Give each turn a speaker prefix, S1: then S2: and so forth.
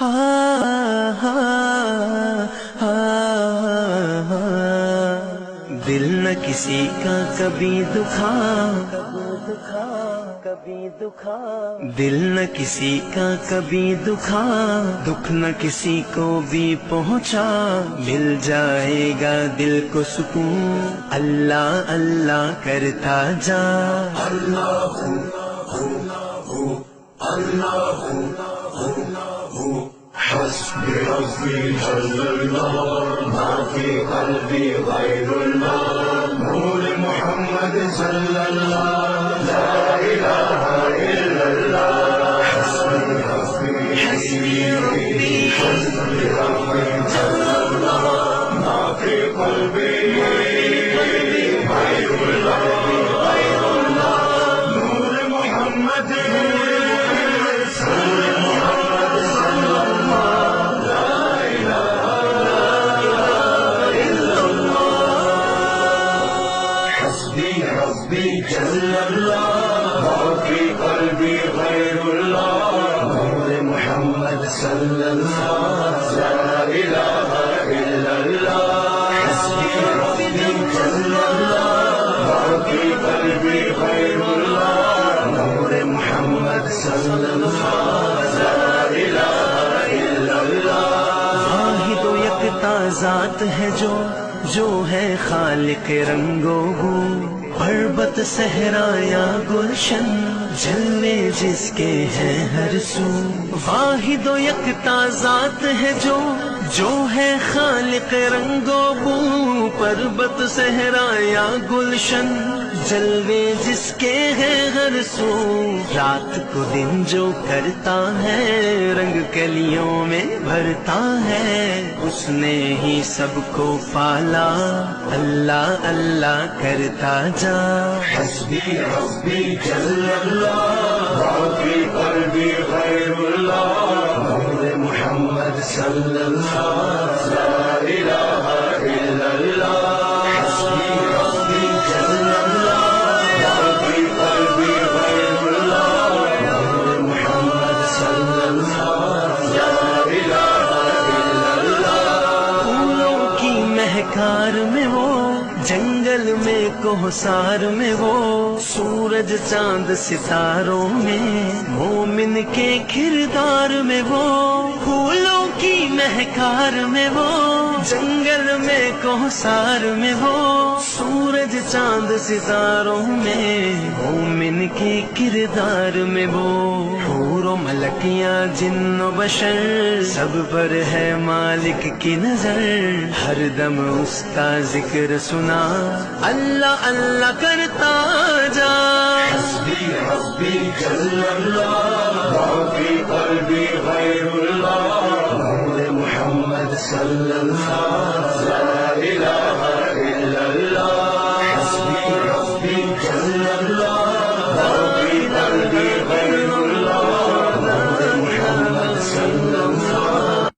S1: دل نہ کسی کا کبھی دکھا، دل نہ کسی کا کبھی دکھا، دکھ نہ کسی کو بھی پہنچا، مل جائے گا دل کو سکون اللہ اللہ کرتا جا۔
S2: حسبي حسبي جل الله ما في قلبي غير الله، نور محمد صلى الله لا إله إلا الله۔ حسبي حسبي حسبي ربي حسبي ربي جل الله ما في قلبي غير الله، نور محمد ربي جل الله ما في قلبي غير الله، نور محمد صلى الله لا إله إلا الله۔ حسبي ربي جل الله ما في قلبي غير الله، نور محمد صلى الله لا إله إلا الله۔
S1: واحد و یکتا ذات ہے جو ہے خالق رنگو بو، پربت صحرا یا گلشن جلوے جس کے ہیں ہر سو۔ واحد و یکتا ذات ہے جو ہے خالق رنگو بو، پربت صحرا یا گلشن جلوے جس کے ہیں ہر سو۔ رات کو دن جو کرتا ہے رنگ کلیوں میں بھرتا ہے، اس نے ہی سب کو پالا اللہ اللہ کرتا جا۔
S2: حسبي ربي جل الله ما في قلبي غير الله، نور محمد صلى الله لا إله إلا الله۔ حسبي ربي جل الله ما في قلبي غير الله، نور محمد صلى الله لا إله إلا الله۔
S1: پھولوں کی مہکار میں وہ، جنگل میں کوہسار میں وہ، سورج چاند ستاروں میں مومن کے کردار میں وہ۔ پھولوں کی مہکار میں وہ، جنگل میں کوہسار میں وہ، سورج چاند ستاروں میں مومن کے کردار میں وہ۔ حور و ملکیاں جن و بشر سب پر ہے مالک کی نظر، ہر دم اس کا ذکر سنا اللہ اللہ کرتا جا۔
S2: حسبي ربي جل الله ما في قلبي غير الله، نور محمد صلى الله لا إله